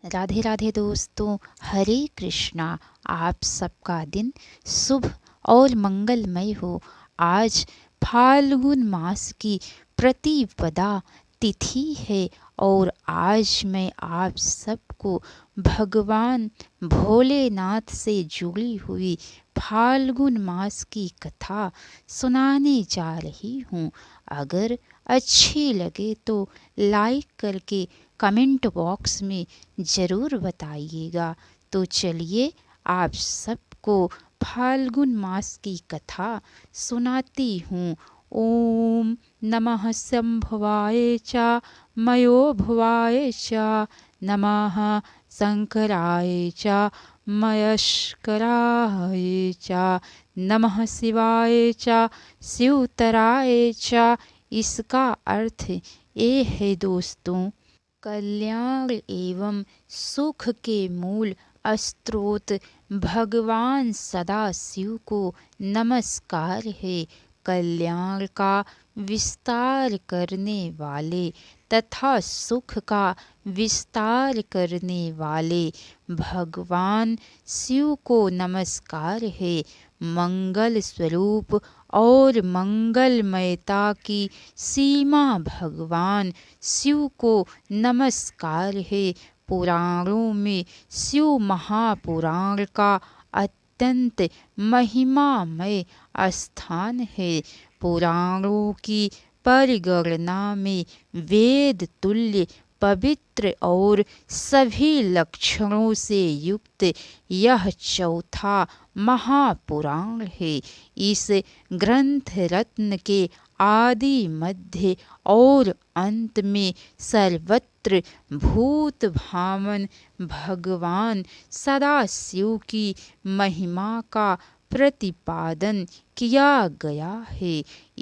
राधे राधे दोस्तों, हरे कृष्णा। आप सबका दिन शुभ और मंगलमय हो। आज फाल्गुन मास की प्रतिपदा तिथि है और आज मैं आप सबको भगवान भोलेनाथ से जुड़ी हुई फाल्गुन मास की कथा सुनाने जा रही हूँ। अगर अच्छी लगे तो लाइक करके कमेंट बॉक्स में ज़रूर बताइएगा। तो चलिए आप सबको फाल्गुन मास की कथा सुनाती हूँ। ओम नमः शंभवाय च मयोभवाय च नमः शंकराय च मयस्कराय च नमः शिवाय च शिवतराय च। इसका अर्थ ये है दोस्तों, कल्याण एवं सुख के मूल स्रोत भगवान सदाशिव को नमस्कार है। कल्याण का विस्तार करने वाले तथा सुख का विस्तार करने वाले भगवान शिव को नमस्कार है। मंगल स्वरूप और मंगलमयता की सीमा भगवान शिव को नमस्कार है। पुराणों में शिव महापुराण का अत्यंत महिमामय स्थान है। पुराणों की परिगणना में वेद तुल्य पवित्र और सभी लक्षणों से युक्त यह चौथा महापुराण है। इस ग्रंथ रत्न के आदि मध्य और अंत में सर्वत्र भूत भावन भगवान सदाशिव की महिमा का प्रतिपादन किया गया है।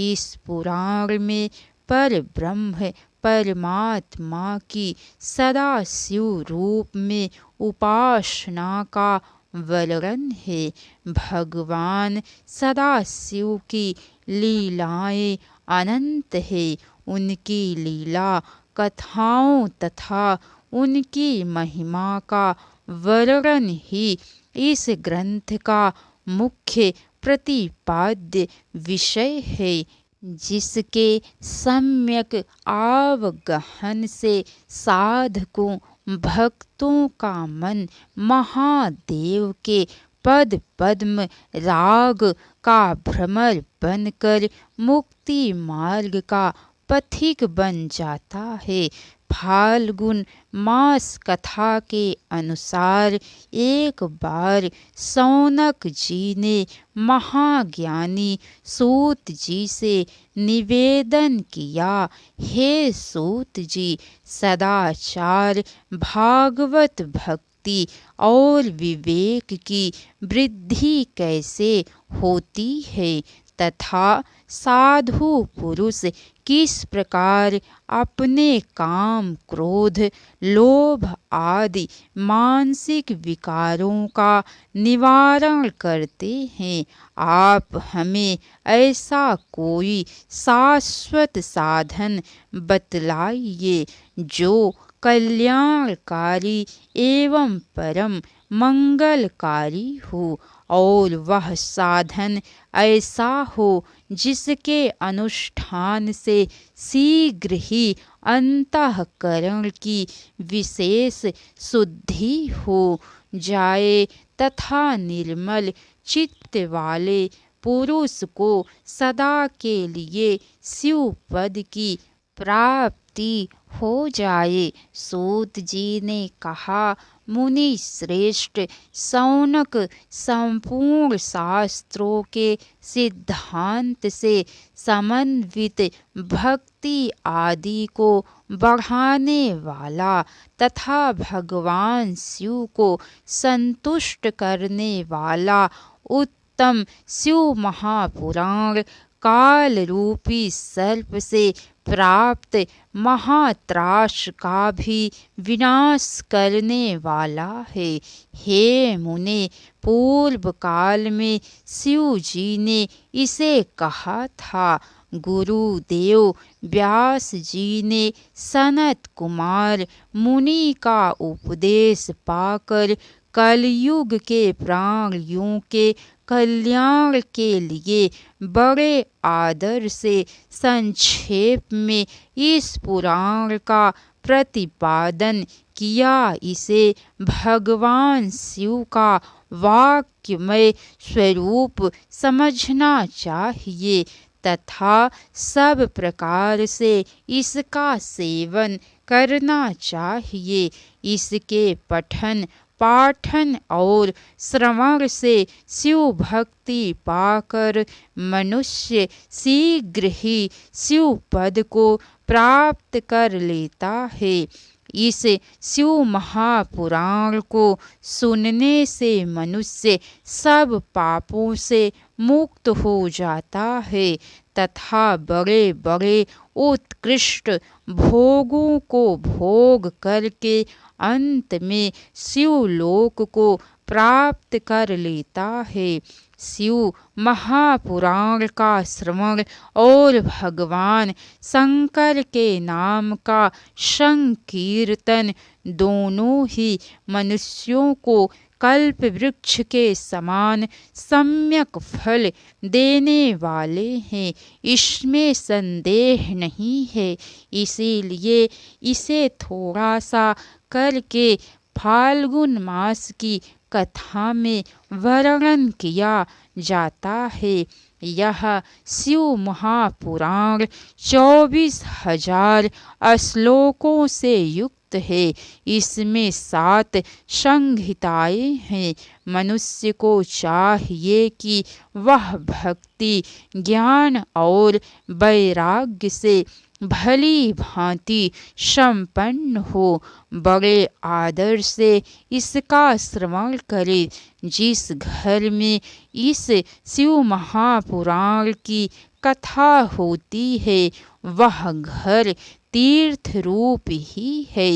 इस पुराण में पर ब्रह्म परमात्मा की सदाशिव रूप में उपासना का वर्णन है। भगवान सदाशिव की लीलाएं अनंत है। उनकी लीला कथाओं तथा उनकी महिमा का वर्णन ही इस ग्रंथ का मुख्य प्रतिपाद्य विषय है, जिसके सम्यक अवगहन से साधकों भक्तों का मन महादेव के पद पद्म राग का भ्रमर बनकर मुक्ति मार्ग का पथिक बन जाता है। फाल्गुन मास कथा के अनुसार एक बार शौनक जी ने महाज्ञानी सूत जी से निवेदन किया, हे सूत जी, सदाचार भागवत भक्ति और विवेक की वृद्धि कैसे होती है तथा साधु पुरुष किस प्रकार अपने काम क्रोध लोभ आदि मानसिक विकारों का निवारण करते हैं। आप हमें ऐसा कोई शाश्वत साधन बतलाइए जो कल्याणकारी एवं परम मंगलकारी हो, और वह साधन ऐसा हो जिसके अनुष्ठान से शीघ्र ही अंतःकरण की विशेष शुद्धि हो जाए तथा निर्मल चित्त वाले पुरुष को सदा के लिए शिव पद की प्राप्ति हो जाए। सूत जी ने कहा, मुनि श्रेष्ठ शौनक संपूर्ण शास्त्रों के सिद्धांत से समन्वित भक्ति आदि को बढ़ाने वाला तथा भगवान शिव को संतुष्ट करने वाला उत्तम शिव महापुराण काल रूपी सर्प से प्राप्त महात्रास का भी विनाश करने वाला है। हे मुने, पूर्व काल में शिव जी ने इसे कहा था। गुरुदेव व्यास जी ने सनत कुमार मुनि का उपदेश पाकर कलयुग के प्राणियों के कल्याण के लिए बड़े आदर से संक्षेप में इस पुराण का प्रतिपादन किया। इसे भगवान शिव का वाक्यमय स्वरूप समझना चाहिए तथा सब प्रकार से इसका सेवन करना चाहिए। इसके पठन पाठन और श्रवण से शिव भक्ति पाकर मनुष्य शीघ्र ही शिव पद को प्राप्त कर लेता है। इस शिव महापुराण को सुनने से मनुष्य सब पापों से मुक्त हो जाता है तथा बड़े बड़े उत्कृष्ट भोगों को भोग करके अंत में शिवलोक को प्राप्त कर लेता है। शिव महापुराण का श्रवण और भगवान शंकर के नाम का संकीर्तन दोनों ही मनुष्यों को कल्प वृक्ष के समान सम्यक फल देने वाले हैं, इसमें संदेह नहीं है। इसीलिए इसे थोड़ा सा करके फाल्गुन मास की कथा में वर्णन किया जाता है। यह शिव महापुराण 24,000 श्लोकों से युक्त है। इसमें 7 संहिताएं हैं। मनुष्य को चाहिए कि वह भक्ति ज्ञान और वैराग्य से भली भांति संपन्न हो, बड़े आदर से इसका श्रवण करे। जिस घर में इस शिव महापुराण की कथा होती है वह घर तीर्थ रूप ही है।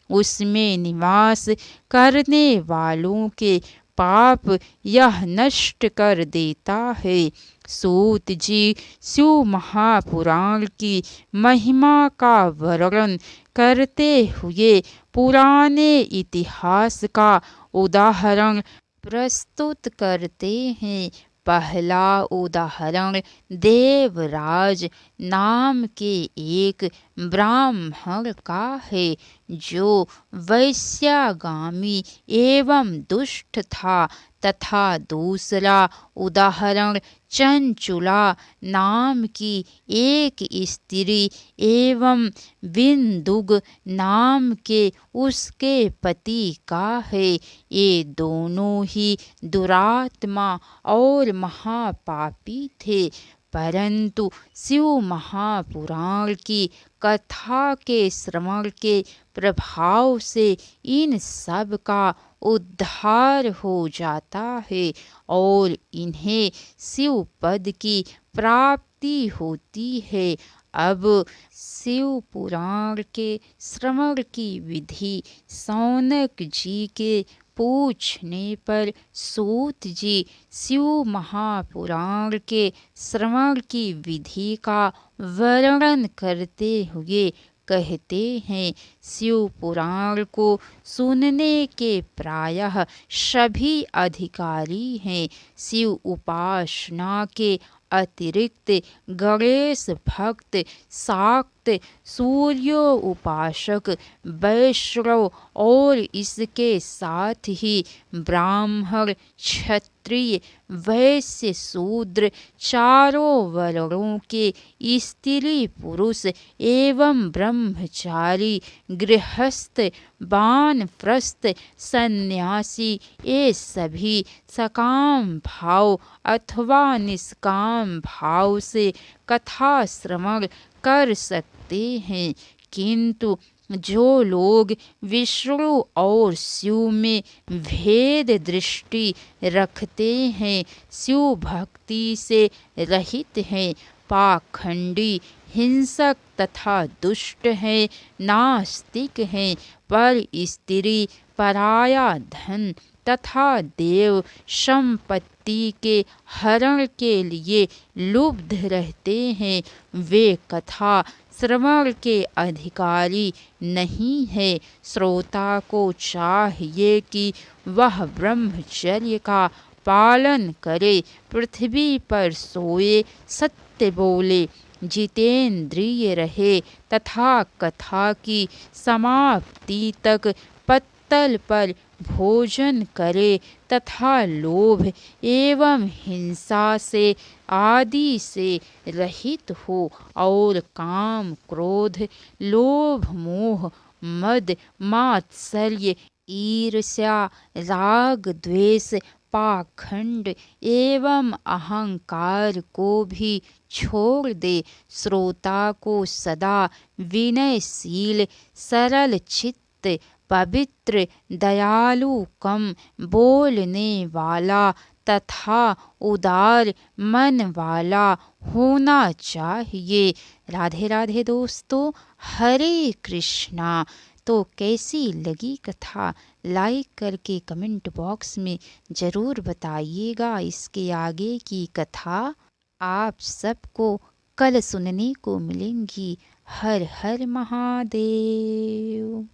उसमें निवास करने वालों के पाप यह नष्ट कर देता है। सूत जी शिव महापुराण की महिमा का वर्णन करते हुए पुराने इतिहास का उदाहरण प्रस्तुत करते हैं। पहला उदाहरण देवराज नाम के एक ब्राह्मण का है जो वैश्यागामी एवं दुष्ट था तथा दूसरा उदाहरण चंचुला नाम की एक स्त्री एवं बिंदुग नाम के उसके पति का है। ये दोनों ही दुरात्मा और महापापी थे, परंतु शिव महापुराण की कथा के श्रवण के प्रभाव से इन सब का उद्धार हो जाता है और इन्हें शिव पद की प्राप्ति होती है। अब शिव पुराण के श्रवण की विधि शौनक जी के पूछने पर सूत जी शिव महापुराण के श्रवण की विधि का वर्णन करते हुए कहते हैं। शिव पुराण को सुनने के प्रायः सभी अधिकारी हैं। शिव उपासना के अतिरिक्त गणेश भक्त, शाक्त, सूर्य उपासक, वैष्णव और इसके साथ ही ब्राह्मण, क्षत्रिय, वैश्य, शूद्र चारों वर्णों के स्त्री पुरुष एवं ब्रह्मचारी, गृहस्थ, वानप्रस्थ, सन्यासी ये सभी सकाम भाव अथवा निष्काम भाव से कथा श्रवण कर सकते हैं। किंतु जो लोग विष्णु और शिव में भेद दृष्टि रखते हैं, शिव भक्ति से रहित हैं, पाखंडी, हिंसक तथा दुष्ट हैं, नास्तिक हैं, पर स्त्री, पराया धन तथा देव संपत्ति के हरण के लिए लुब्ध रहते हैं, वे कथा श्रवण के अधिकारी नहीं है। श्रोता को चाहिए कि वह ब्रह्मचर्य का पालन करे, पृथ्वी पर सोए, सत्य बोले, जितेंद्रिय रहे तथा कथा की समाप्ति तक पत्तल पर भोजन करे तथा लोभ एवं हिंसा से आदि से रहित हो और काम क्रोध लोभ मोह मद मात्सर्य ईर्ष्या राग द्वेष पाखंड एवं अहंकार को भी छोड़ दे। श्रोता को सदा विनयशील सरल चित्त पवित्र दयालु कम बोलने वाला तथा उदार मन वाला होना चाहिए। राधे राधे दोस्तों, हरे कृष्णा। तो कैसी लगी कथा लाइक करके कमेंट बॉक्स में ज़रूर बताइएगा। इसके आगे की कथा आप सबको कल सुनने को मिलेंगी। हर हर महादेव।